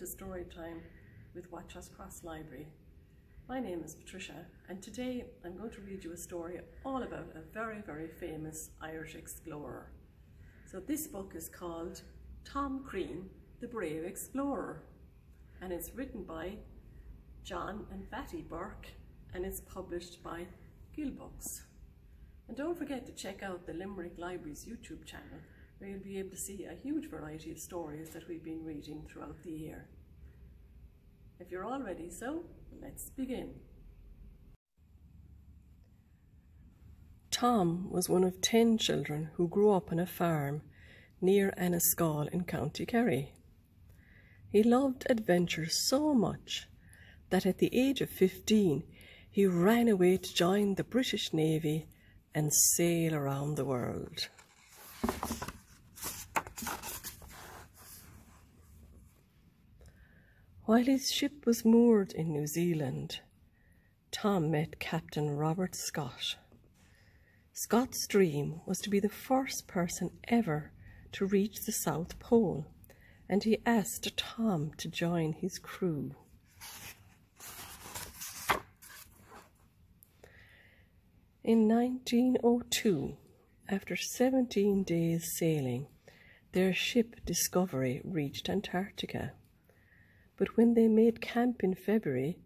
Storytime with Watch Us Cross Library. My name is Patricia, and today I'm going to read you a story all about a very, very famous Irish explorer. So this book is called Tom Crean, the Brave Explorer, and it's written by John Fatti Burke, and it's published by Gill Books. And don't forget to check out the Limerick Library's YouTube channel, where you'll be able to see a huge variety of stories that we've been reading throughout the year. If you're all ready, so let's begin. Tom was one of 10 children who grew up on a farm near Enniscall in County Kerry. He loved adventure so much that at the age of 15 he ran away to join the British Navy and sail around the world. While his ship was moored in New Zealand, Tom met Captain Robert Scott. Scott's dream was to be the first person ever to reach the South Pole, and he asked Tom to join his crew. In 1902, after 17 days sailing, their ship Discovery reached Antarctica. But when they made camp in February,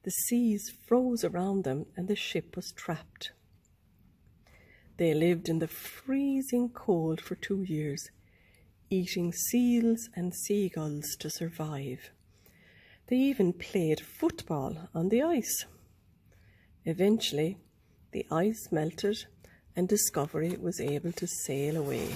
the seas froze around them and the ship was trapped. They lived in the freezing cold for 2 years, eating seals and seagulls to survive. They even played football on the ice. Eventually, the ice melted and Discovery was able to sail away.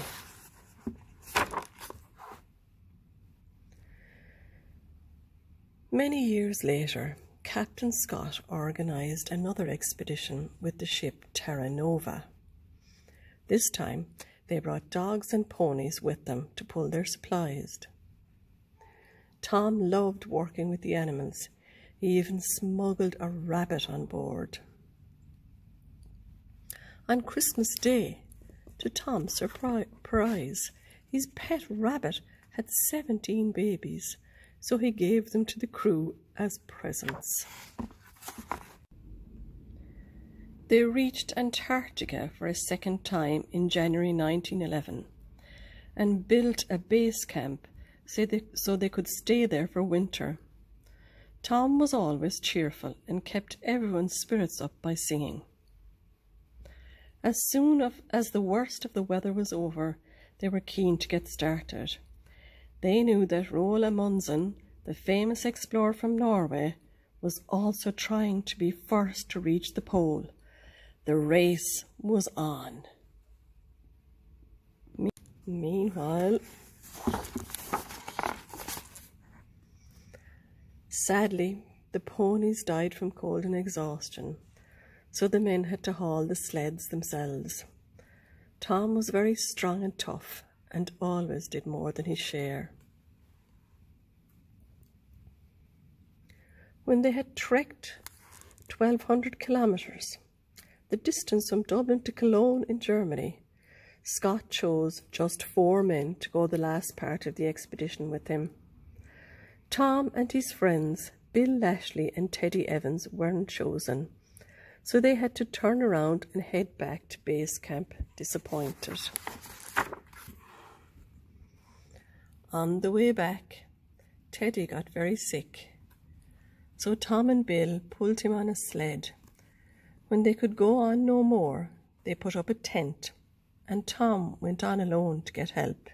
Many years later, Captain Scott organised another expedition with the ship Terra Nova. This time, they brought dogs and ponies with them to pull their supplies. Tom loved working with the animals. He even smuggled a rabbit on board. On Christmas Day, to Tom's surprise, his pet rabbit had 17 babies, so he gave them to the crew as presents. They reached Antarctica for a second time in January 1911 and built a base camp so they could stay there for winter. Tom was always cheerful and kept everyone's spirits up by singing. As soon as the worst of the weather was over, they were keen to get started. They knew that Roald Amundsen, the famous explorer from Norway, was also trying to be first to reach the pole. The race was on. Meanwhile, sadly, the ponies died from cold and exhaustion, so the men had to haul the sleds themselves. Tom was very strong and tough and always did more than his share. When they had trekked 1,200 kilometres, the distance from Dublin to Cologne in Germany, Scott chose just 4 men to go the last part of the expedition with him. Tom and his friends, Bill Lashley and Teddy Evans, weren't chosen, so they had to turn around and head back to base camp disappointed. On the way back, Teddy got very sick, so Tom and Bill pulled him on a sled. When they could go on no more, they put up a tent, and Tom went on alone to get help.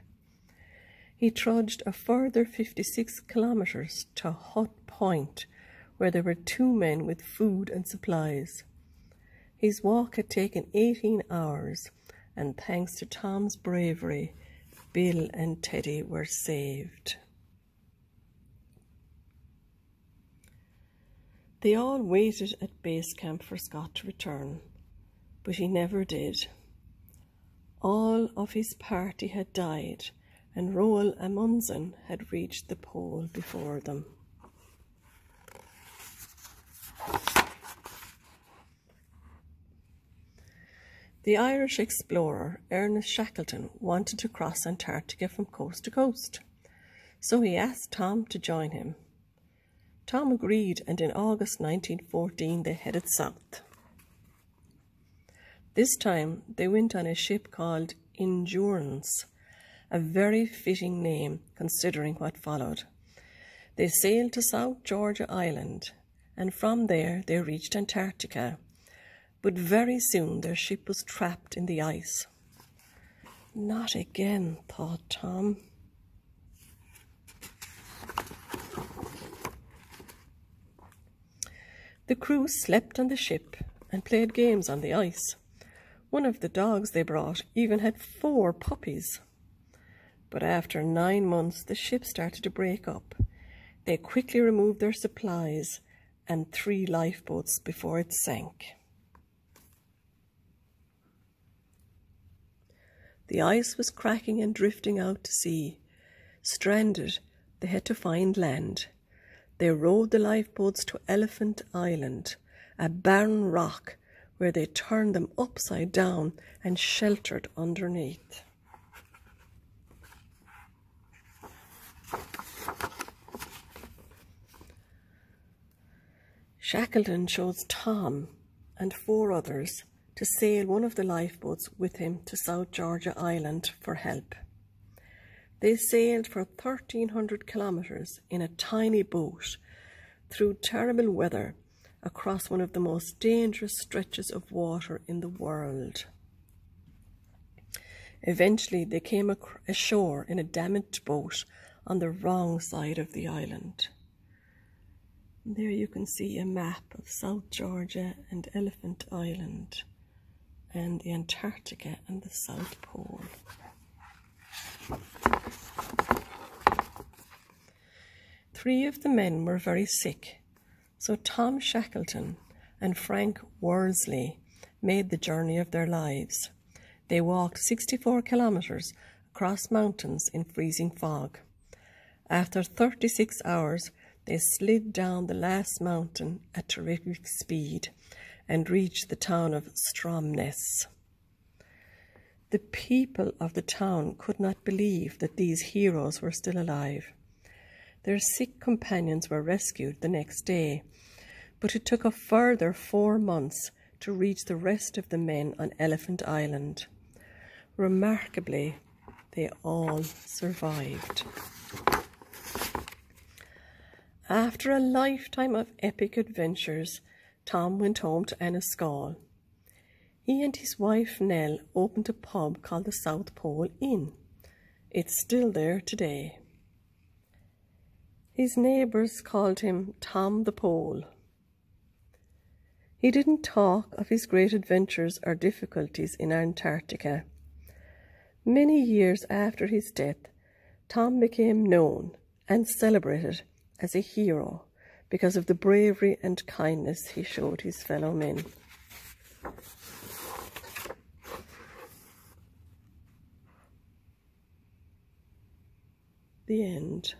He trudged a further 56 kilometres to Hut Point, where there were 2 men with food and supplies. His walk had taken 18 hours, and thanks to Tom's bravery, Bill and Teddy were saved. They all waited at base camp for Scott to return, but he never did. All of his party had died, and Roald Amundsen had reached the pole before them. The Irish explorer Ernest Shackleton wanted to cross Antarctica from coast to coast. so he asked Tom to join him. Tom agreed, and in August 1914 they headed south. This time they went on a ship called Endurance, a very fitting name considering what followed. They sailed to South Georgia Island, and from there they reached Antarctica. But very soon their ship was trapped in the ice. Not again, thought Tom. The crew slept on the ship and played games on the ice. One of the dogs they brought even had 4 puppies. But after 9 months, the ship started to break up. They quickly removed their supplies and 3 lifeboats before it sank. The ice was cracking and drifting out to sea. Stranded, they had to find land. They rowed the lifeboats to Elephant Island, a barren rock where they turned them upside down and sheltered underneath. Shackleton chose Tom and 4 others to sail one of the lifeboats with him to South Georgia Island for help. They sailed for 1,300 kilometres in a tiny boat through terrible weather across one of the most dangerous stretches of water in the world. Eventually they came ashore in a damaged boat on the wrong side of the island. There you can see a map of South Georgia and Elephant Island and the Antarctica and the South Pole. Three of the men were very sick, so Tom Shackleton and Frank Worsley made the journey of their lives. They walked 64 kilometres across mountains in freezing fog. After 36 hours, they slid down the last mountain at terrific speed and reached the town of Stromness. The people of the town could not believe that these heroes were still alive. Their sick companions were rescued the next day, but it took a further 4 months to reach the rest of the men on Elephant Island. Remarkably, they all survived. After a lifetime of epic adventures, Tom went home to Enniscall. He and his wife Nell opened a pub called the South Pole Inn. It's still there today. His neighbours called him Tom the Pole. He didn't talk of his great adventures or difficulties in Antarctica. Many years after his death, Tom became known and celebrated as a hero because of the bravery and kindness he showed his fellow men. The end.